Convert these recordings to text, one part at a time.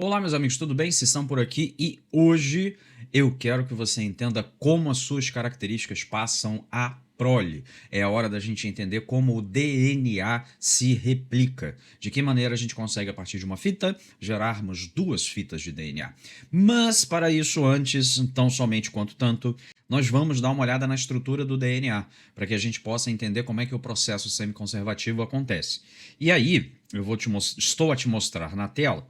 Olá, meus amigos, tudo bem? Sessão por aqui e hoje eu quero que você entenda como as suas características passam a prole. É a hora da gente entender como o DNA se replica. De que maneira a gente consegue, a partir de uma fita, gerarmos duas fitas de DNA. Mas, para isso, antes, tão somente quanto tanto, nós vamos dar uma olhada na estrutura do DNA, para que a gente possa entender como é que o processo semiconservativo acontece. E aí, estou a te mostrar na tela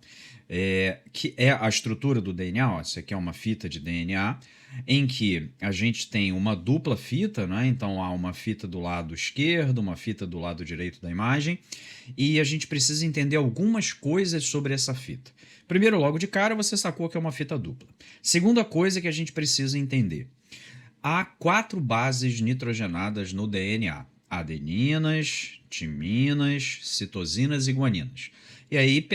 que é a estrutura do DNA. Ó, essa aqui é uma fita de DNA, em que a gente tem uma dupla fita, né? Então há uma fita do lado esquerdo, uma fita do lado direito da imagem, e a gente precisa entender algumas coisas sobre essa fita. Primeiro, logo de cara, você sacou que é uma fita dupla. Segunda coisa que a gente precisa entender: há 4 bases nitrogenadas no DNA: adeninas, timinas, citosinas e guaninas. E aí,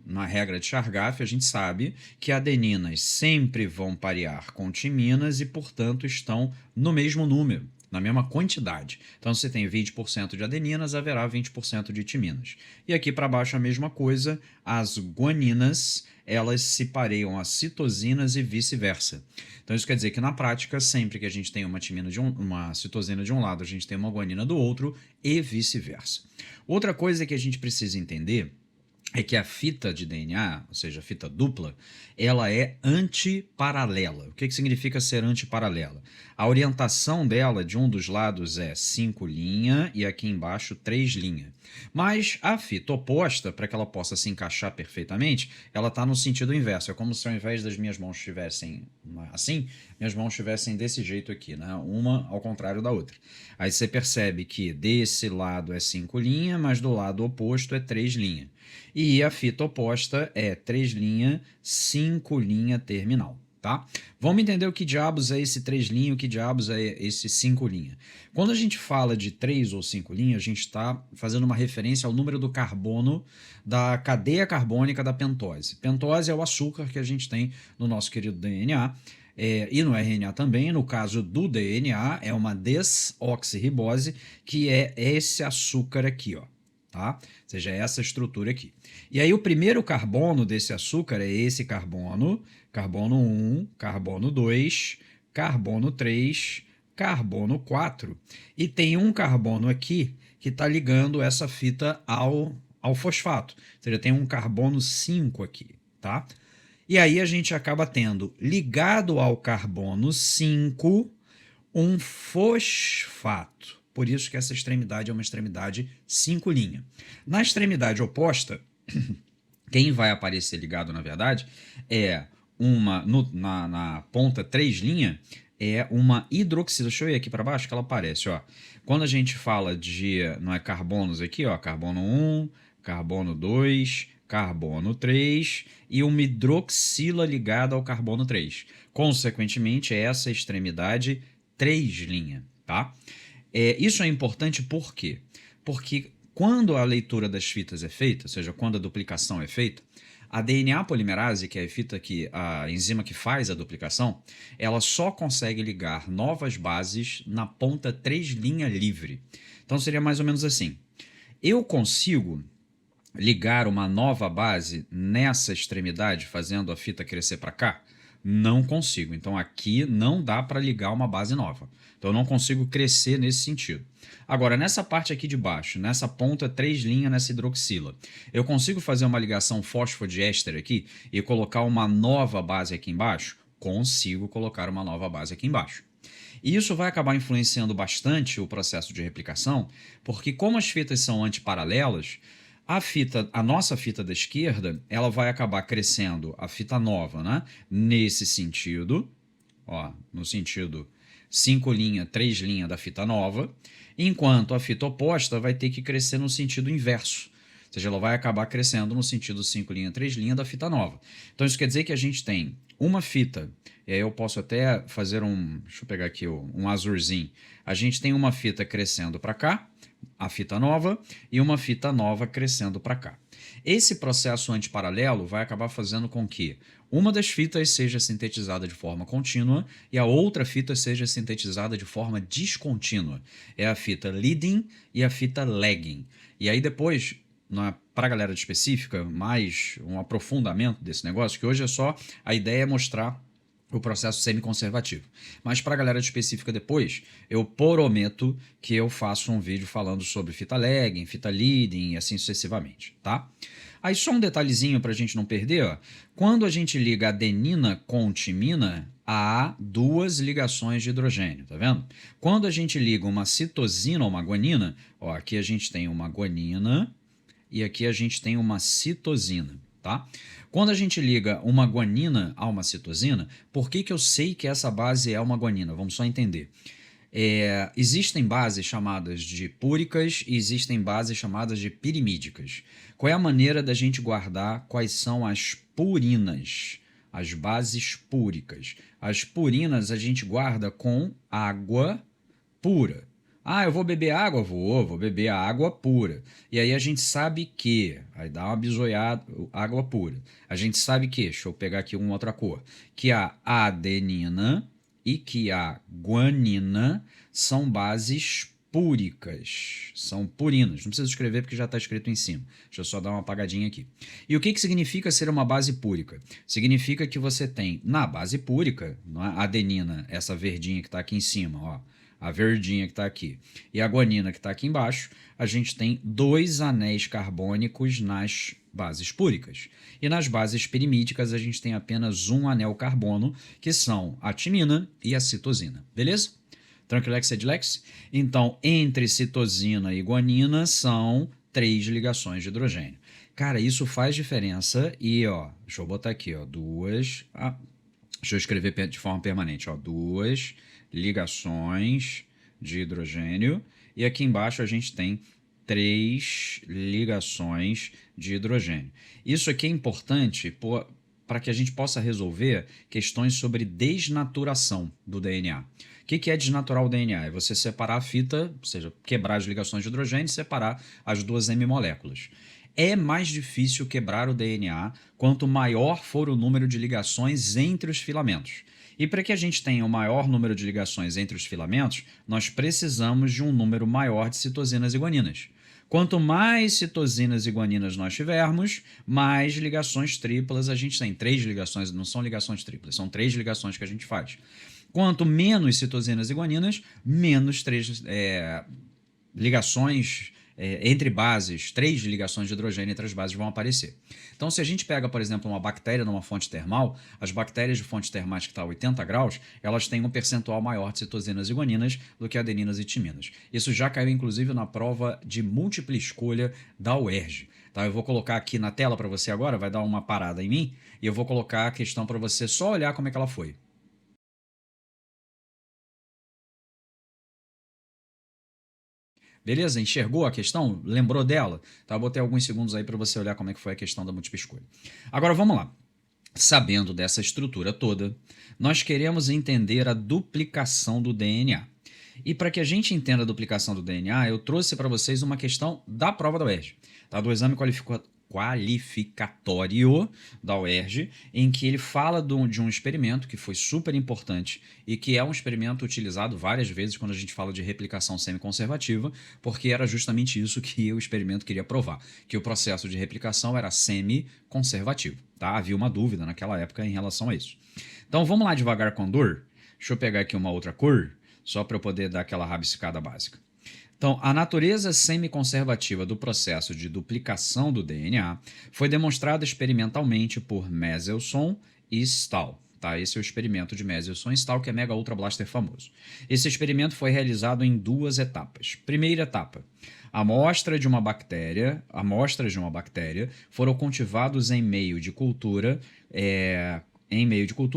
na regra de Chargaff, a gente sabe que adeninas sempre vão parear com timinas e, portanto, estão no mesmo número, na mesma quantidade. Então, se tem 20% de adeninas, haverá 20% de timinas. E aqui para baixo a mesma coisa, as guaninas, elas se pareiam a citosinas e vice-versa. Então isso quer dizer que na prática, sempre que a gente tem uma citosina de um lado, a gente tem uma guanina do outro e vice-versa. Outra coisa que a gente precisa entender é que a fita de DNA, ou seja, a fita dupla, ela é antiparalela. O que significa ser antiparalela? A orientação dela, de um dos lados, é 5' e aqui embaixo 3'. Mas a fita oposta, para que ela possa se encaixar perfeitamente, ela está no sentido inverso. É como se ao invés das minhas mãos estivessem assim, minhas mãos estivessem desse jeito aqui, né? Uma ao contrário da outra. Aí você percebe que desse lado é 5', mas do lado oposto é 3'. E a fita oposta é 3', 5' terminal, tá? Vamos entender o que diabos é esse 3', o que diabos é esse 5'. Quando a gente fala de 3 ou 5', a gente está fazendo uma referência ao número do carbono da cadeia carbônica da pentose. Pentose é o açúcar que a gente tem no nosso querido DNA. E no RNA também. No caso do DNA, é uma desoxirribose, que é esse açúcar aqui, ó. Tá? Ou seja, essa estrutura aqui. E aí o primeiro carbono desse açúcar é esse carbono, carbono 1, carbono 2, carbono 3, carbono 4. E tem um carbono aqui que está ligando essa fita ao fosfato. Ou seja, tem um carbono 5 aqui, tá? E aí a gente acaba tendo, ligado ao carbono 5, um fosfato. Por isso que essa extremidade é uma extremidade 5'. Na extremidade oposta, quem vai aparecer ligado, na verdade, é na ponta 3', é uma hidroxila. Deixa eu ir aqui para baixo que ela aparece, ó. Quando a gente fala de, não é carbonos aqui, ó, carbono 1, carbono 2, carbono 3 e uma hidroxila ligada ao carbono 3. Consequentemente, essa extremidade 3', tá? Isso é importante por quê? Porque quando a leitura das fitas é feita, ou seja, quando a duplicação é feita, a DNA polimerase, que é a enzima que faz a duplicação, ela só consegue ligar novas bases na ponta 3' livre. Então seria mais ou menos assim: eu consigo ligar uma nova base nessa extremidade, fazendo a fita crescer para cá? Não consigo. Então aqui não dá para ligar uma base nova. Então eu não consigo crescer nesse sentido. Agora, nessa parte aqui de baixo, nessa ponta 3', nessa hidroxila, eu consigo fazer uma ligação fosfodiéster aqui e colocar uma nova base aqui embaixo? Consigo colocar uma nova base aqui embaixo. E isso vai acabar influenciando bastante o processo de replicação, porque como as fitas são antiparalelas, a nossa fita da esquerda, ela vai acabar crescendo a fita nova, né? Nesse sentido, ó, no sentido 5', 3' da fita nova, enquanto a fita oposta vai ter que crescer no sentido inverso. Ou seja, ela vai acabar crescendo no sentido 5', 3' da fita nova. Então isso quer dizer que a gente tem uma fita, e aí eu posso até fazer deixa eu pegar aqui um azulzinho. A gente tem uma fita crescendo para cá, a fita nova, e uma fita nova crescendo para cá. Esse processo antiparalelo vai acabar fazendo com que uma das fitas seja sintetizada de forma contínua e a outra fita seja sintetizada de forma descontínua. É a fita leading e a fita lagging. E aí depois para a galera específica, mais um aprofundamento desse negócio, que hoje é só a ideia é mostrar o processo semi-conservativo. Mas para a galera específica depois, eu prometo que eu faço um vídeo falando sobre fita lagging, fita leading e assim sucessivamente, tá? Aí só um detalhezinho para a gente não perder, ó. Quando a gente liga adenina com timina, há duas ligações de hidrogênio, tá vendo? Quando a gente liga uma citosina ou uma guanina, ó, aqui a gente tem uma guanina e aqui a gente tem uma citosina, tá? Quando a gente liga uma guanina a uma citosina, por que eu sei que essa base é uma guanina? Vamos só entender. Existem bases chamadas de púricas e existem bases chamadas de pirimídicas. Qual é a maneira da gente guardar quais são as purinas? As bases púricas. As purinas a gente guarda com água pura. Ah, eu vou beber água? Vou beber a água pura. E aí a gente sabe que, aí dá uma bisoiada, água pura. A gente sabe que, deixa eu pegar aqui uma outra cor, que a adenina e que a guanina são bases púricas, são purinas. Não precisa escrever porque já está escrito em cima. Deixa eu só dar uma apagadinha aqui. E o que significa ser uma base púrica? Significa que você tem na base púrica, a adenina, essa verdinha que está aqui em cima, ó, a verdinha que está aqui, e a guanina que está aqui embaixo, a gente tem dois anéis carbônicos nas bases púricas. E nas bases pirimídicas a gente tem apenas um anel carbono, que são a timina e a citosina. Beleza? Tranquilex, Edilex? Então, entre citosina e guanina são 3 ligações de hidrogênio. Cara, isso faz diferença e, ó, deixa eu botar aqui, ó, deixa eu escrever de forma permanente, ó, 2 ligações de hidrogênio e aqui embaixo a gente tem 3 ligações de hidrogênio. Isso aqui é importante para que a gente possa resolver questões sobre desnaturação do DNA. O que é desnaturar o DNA? É você separar a fita, ou seja, quebrar as ligações de hidrogênio e separar as duas M-moléculas. É mais difícil quebrar o DNA quanto maior for o número de ligações entre os filamentos. E para que a gente tenha o maior número de ligações entre os filamentos, nós precisamos de um número maior de citosinas e guaninas. Quanto mais citosinas e guaninas nós tivermos, mais ligações triplas a gente tem. 3 ligações, não são ligações triplas, são 3 ligações que a gente faz. Quanto menos citosinas e guaninas, menos ligações entre bases, 3 ligações de hidrogênio entre as bases vão aparecer. Então, se a gente pega, por exemplo, uma bactéria numa fonte termal, as bactérias de fontes termais que estão a 80 graus, elas têm um percentual maior de citosinas e guaninas do que adeninas e timinas. Isso já caiu, inclusive, na prova de múltipla escolha da UERJ. Tá, eu vou colocar aqui na tela para você agora, vai dar uma parada em mim, e eu vou colocar a questão para você só olhar como é que ela foi. Beleza? Enxergou a questão? Lembrou dela? Tá, eu botei alguns segundos aí para você olhar como é que foi a questão da múltipla escolha. Agora vamos lá. Sabendo dessa estrutura toda, nós queremos entender a duplicação do DNA. E para que a gente entenda a duplicação do DNA, eu trouxe para vocês uma questão da prova da UERJ, tá? Do exame qualificatório da UERJ, em que ele fala de um experimento que foi super importante e que é um experimento utilizado várias vezes quando a gente fala de replicação semi-conservativa, porque era justamente isso que o experimento queria provar, que o processo de replicação era semi-conservativo. Tá? Havia uma dúvida naquela época em relação a isso. Então vamos lá devagar com a dor. Deixa eu pegar aqui uma outra cor, só para eu poder dar aquela rabiscada básica. Então, a natureza semi-conservativa do processo de duplicação do DNA foi demonstrada experimentalmente por Mendelssohn e Stahl. Tá? Esse é o experimento de Mendelssohn e Stahl, que é Mega Ultra Blaster famoso. Esse experimento foi realizado em 2 etapas. Primeira etapa. Amostras de uma bactéria foram cultivados em meio de cultura,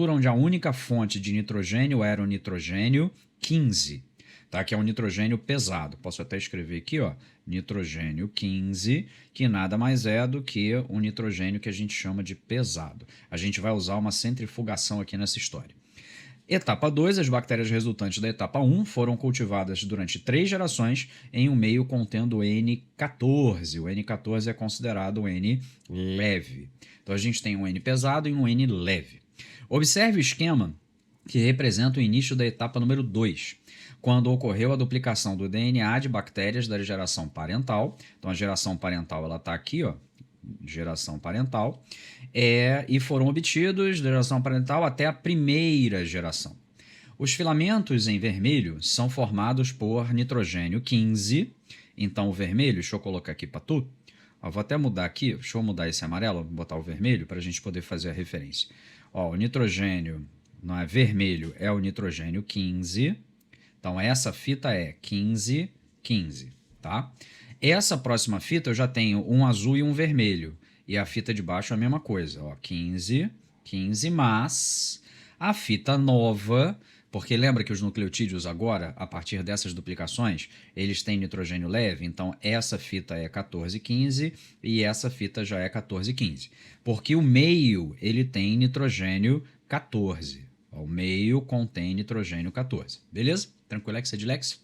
onde a única fonte de nitrogênio era o nitrogênio 15. Tá? Que é um nitrogênio pesado. Posso até escrever aqui, ó, nitrogênio 15, que nada mais é do que um nitrogênio que a gente chama de pesado. A gente vai usar uma centrifugação aqui nessa história. Etapa 2, as bactérias resultantes da etapa 1 foram cultivadas durante 3 gerações em um meio contendo N14. O N14 é considerado um N leve. Então a gente tem um N pesado e um N leve. Observe o esquema que representa o início da etapa número 2. quando ocorreu a duplicação do DNA de bactérias da geração parental. Então, a geração parental ela está aqui, ó, geração parental, e foram obtidos da geração parental até a primeira geração. Os filamentos em vermelho são formados por nitrogênio 15. Então, o vermelho, deixa eu colocar aqui para tu. Ó, vou até mudar aqui, deixa eu mudar esse amarelo, botar o vermelho para a gente poder fazer a referência. Ó, o nitrogênio não é vermelho, é o nitrogênio 15. Então, essa fita é 15, 15, tá? Essa próxima fita eu já tenho um azul e um vermelho. E a fita de baixo é a mesma coisa, ó, 15, 15, mas a fita nova, porque lembra que os nucleotídeos agora, a partir dessas duplicações, eles têm nitrogênio leve, então essa fita é 14, 15 e essa fita já é 14, 15. Porque o meio, ele tem nitrogênio 14. O meio contém nitrogênio 14. Beleza? Tranquilex, Edilex?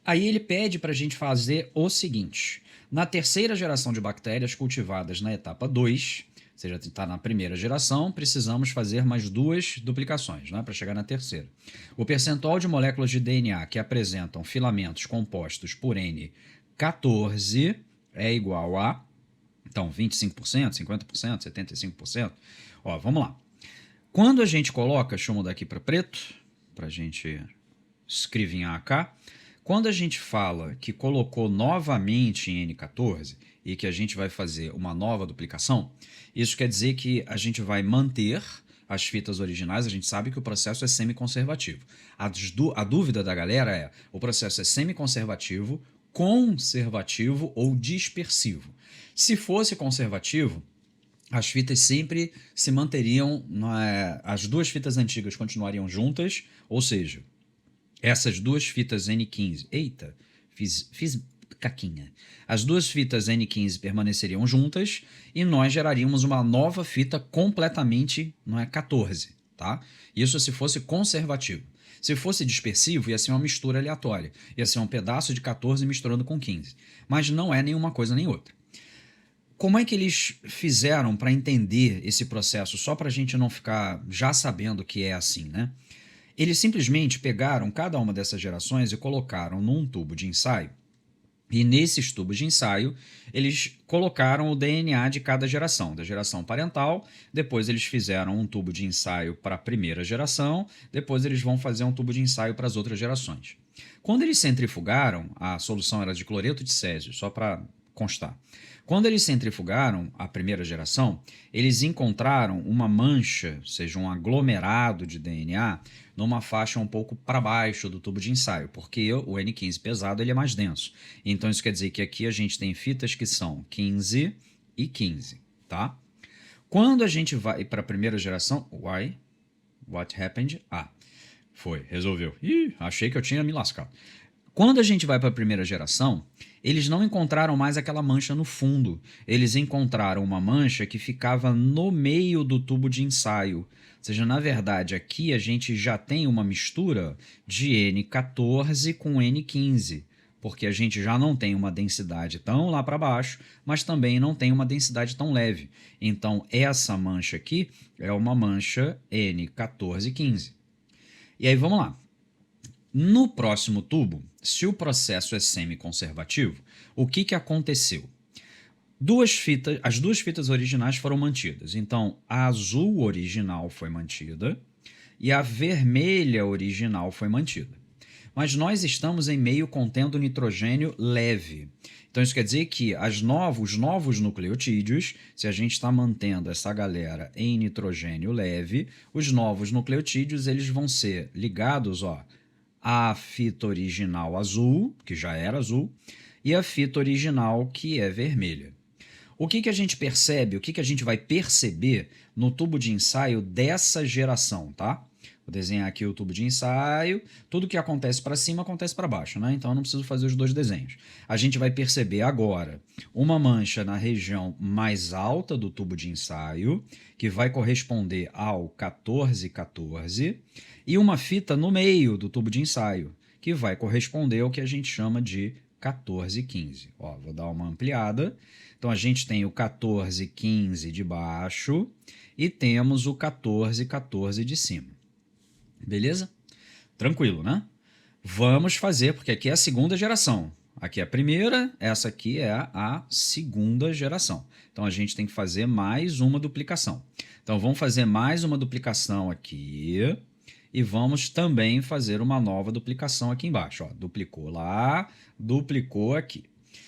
Aí ele pede para a gente fazer o seguinte. Na terceira geração de bactérias cultivadas na etapa 2, ou seja, está na primeira geração, precisamos fazer mais 2 duplicações, né, para chegar na terceira. O percentual de moléculas de DNA que apresentam filamentos compostos por N14 é igual a, então, 25%, 50%, 75%. Ó, vamos lá. Quando a gente coloca, deixa eu mudar aqui para preto, para a gente escrevinhar cá. Quando a gente fala que colocou novamente em N14 e que a gente vai fazer uma nova duplicação, isso quer dizer que a gente vai manter as fitas originais. A gente sabe que o processo é semiconservativo. A dúvida da galera é: o processo é semiconservativo, conservativo ou dispersivo? Se fosse conservativo, as fitas sempre se manteriam, as 2 fitas antigas continuariam juntas, ou seja, essas 2 fitas N15, eita, fiz caquinha. As 2 fitas N15 permaneceriam juntas e nós geraríamos uma nova fita completamente, 14, tá? Isso se fosse conservativo. Se fosse dispersivo, ia ser uma mistura aleatória. Ia ser um pedaço de 14 misturando com 15. Mas não é nenhuma coisa nem outra. Como é que eles fizeram para entender esse processo, só para a gente não ficar já sabendo que é assim, né? Eles simplesmente pegaram cada uma dessas gerações e colocaram num tubo de ensaio. E nesses tubos de ensaio, eles colocaram o DNA de cada geração, da geração parental. Depois eles fizeram um tubo de ensaio para a primeira geração. Depois eles vão fazer um tubo de ensaio para as outras gerações. Quando eles centrifugaram, a solução era de cloreto de césio, só para constar. Quando eles centrifugaram a primeira geração, eles encontraram uma mancha, ou seja, um aglomerado de DNA, numa faixa um pouco para baixo do tubo de ensaio, porque o N15 pesado ele é mais denso. Então isso quer dizer que aqui a gente tem fitas que são 15 e 15, tá? Quando a gente vai para a primeira geração, what happened? Foi, resolveu. Achei que eu tinha me lascado. Quando a gente vai para a primeira geração, eles não encontraram mais aquela mancha no fundo. Eles encontraram uma mancha que ficava no meio do tubo de ensaio. Ou seja, na verdade, aqui a gente já tem uma mistura de N14 com N15, porque a gente já não tem uma densidade tão lá para baixo, mas também não tem uma densidade tão leve. Então, essa mancha aqui é uma mancha N1415. E aí, vamos lá. No próximo tubo, se o processo é semiconservativo, o que aconteceu? As 2 fitas originais foram mantidas. Então, a azul original foi mantida e a vermelha original foi mantida. Mas nós estamos em meio contendo nitrogênio leve. Então, isso quer dizer que os novos nucleotídeos, se a gente está mantendo essa galera em nitrogênio leve, os novos nucleotídeos eles vão ser ligados, a fita original azul, que já era azul, e a fita original que é vermelha. O que a gente percebe, o que a gente vai perceber no tubo de ensaio dessa geração, tá? Vou desenhar aqui o tubo de ensaio, tudo que acontece para cima acontece para baixo, né? Então eu não preciso fazer os 2 desenhos. A gente vai perceber agora uma mancha na região mais alta do tubo de ensaio, que vai corresponder ao 1414, e uma fita no meio do tubo de ensaio, que vai corresponder ao que a gente chama de 1415. Vou dar uma ampliada. Então, a gente tem o 1415 de baixo e temos o 1414 de cima. Beleza? Tranquilo, né? Vamos fazer, porque aqui é a segunda geração. Aqui é a primeira, essa aqui é a segunda geração. Então a gente tem que fazer mais uma duplicação. Então vamos fazer mais uma duplicação aqui e vamos também fazer uma nova duplicação aqui embaixo. Ó, duplicou lá, duplicou aqui.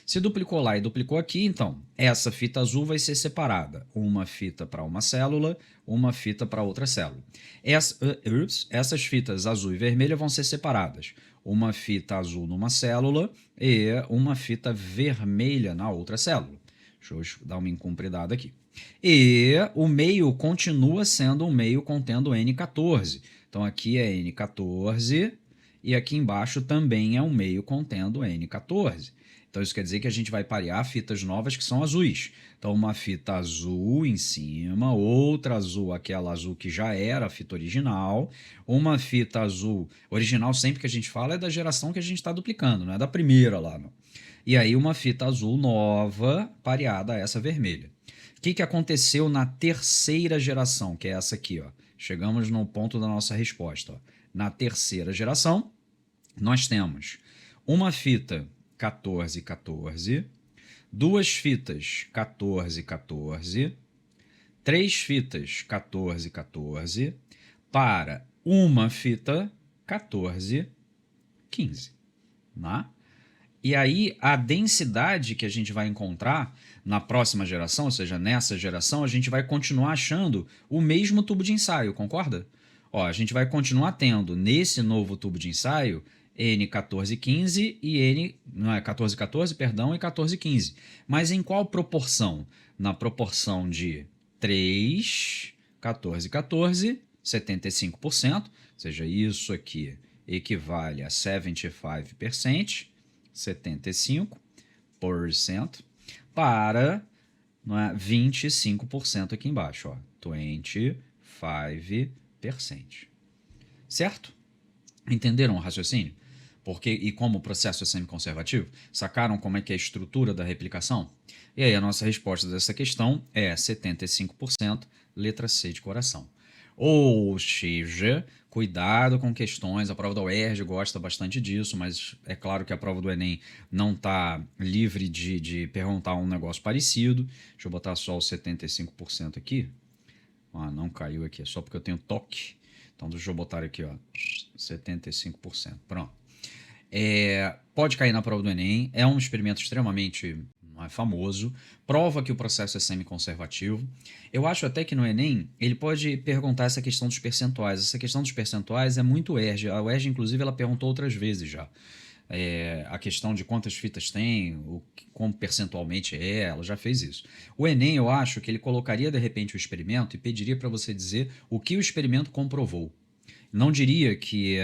Se duplicou lá e duplicou aqui, então essa fita azul vai ser separada. Uma fita para uma célula, uma fita para outra célula. Essas fitas azul e vermelha vão ser separadas. Uma fita azul numa célula e uma fita vermelha na outra célula. Deixa eu dar uma incumpridada aqui. E o meio continua sendo um meio contendo N14. Então aqui é N14 e aqui embaixo também é um meio contendo N14. Então isso quer dizer que a gente vai parear fitas novas que são azuis. Então uma fita azul em cima, outra azul, aquela azul que já era a fita original, uma fita azul original sempre que a gente fala é da geração que a gente está duplicando, não é da primeira lá. Não. E aí uma fita azul nova pareada a essa vermelha. O que aconteceu na terceira geração, que é essa aqui, ó? Chegamos no ponto da nossa resposta. Ó. Na terceira geração, nós temos uma fita 14, 14, duas fitas 14, 14, três fitas 14, 14, para uma fita 14, 15. Né? E aí a densidade que a gente vai encontrar na próxima geração, ou seja, nessa geração, a gente vai continuar achando o mesmo tubo de ensaio, concorda? Ó, a gente vai continuar tendo nesse novo tubo de ensaio N1415 e N, não é 1414, perdão, e 1415. Mas em qual proporção? Na proporção de 3, 1414, 75%, ou seja, isso aqui equivale a 75%, 75%, para, não é, 25% aqui embaixo, ó, 25%. Certo? Entenderam o raciocínio? Porque, e como o processo é semi-conservativo? Sacaram como é que é a estrutura da replicação? E aí a nossa resposta dessa questão é 75%, letra C de coração. Ou seja, cuidado com questões, a prova da UERJ gosta bastante disso, mas é claro que a prova do Enem não está livre de perguntar um negócio parecido. Deixa eu botar só o 75% aqui. Ah, não caiu aqui, é só porque eu tenho toque. Então deixa eu botar aqui, ó, 75%. Pronto. Pode cair na prova do Enem, é um experimento extremamente famoso, prova que o processo é semi-conservativo. Eu acho até que no Enem ele pode perguntar essa questão dos percentuais. Essa questão dos percentuais é muito UERJ. A UERJ, inclusive, ela perguntou outras vezes já. A questão de quantas fitas tem, como percentualmente ela já fez isso. O Enem, eu acho que ele colocaria de repente o experimento e pediria para você dizer o que o experimento comprovou. Não diria que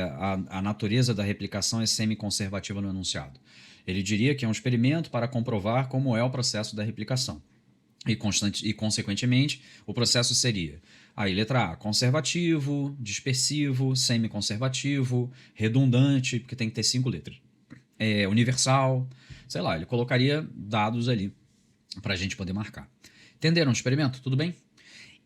a natureza da replicação é semi-conservativa no enunciado. Ele diria que é um experimento para comprovar como é o processo da replicação. E consequentemente, o processo seria aí, letra A, conservativo, dispersivo, semi-conservativo, redundante, porque tem que ter 5 letras. Universal, sei lá, ele colocaria dados ali para a gente poder marcar. Entenderam o experimento? Tudo bem?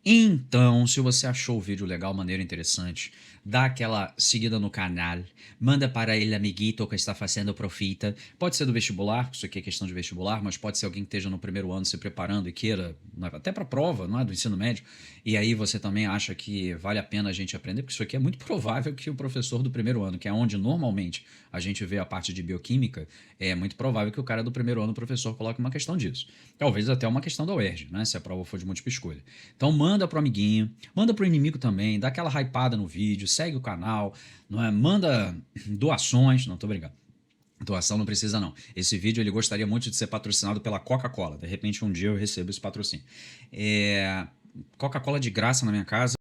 Então, se você achou o vídeo legal, maneiro, interessante, dá aquela seguida no canal, manda para ele amiguito que está fazendo profita. Pode ser do vestibular, isso aqui é questão de vestibular, mas pode ser alguém que esteja no primeiro ano se preparando e queira, até para a prova, não é, do ensino médio, e aí você também acha que vale a pena a gente aprender, porque isso aqui é muito provável que o professor do primeiro ano, que é onde normalmente a gente vê a parte de bioquímica, é muito provável que o cara do primeiro ano, o professor, coloque uma questão disso. Talvez até uma questão da UERJ, né, se a prova for de múltipla escolha. Então manda pro amiguinho, manda pro inimigo também, dá aquela hypada no vídeo, segue o canal, não é? Manda doações, não tô brincando. Doação não precisa não. Esse vídeo ele gostaria muito de ser patrocinado pela Coca-Cola. De repente um dia eu recebo esse patrocínio. Coca-Cola de graça na minha casa.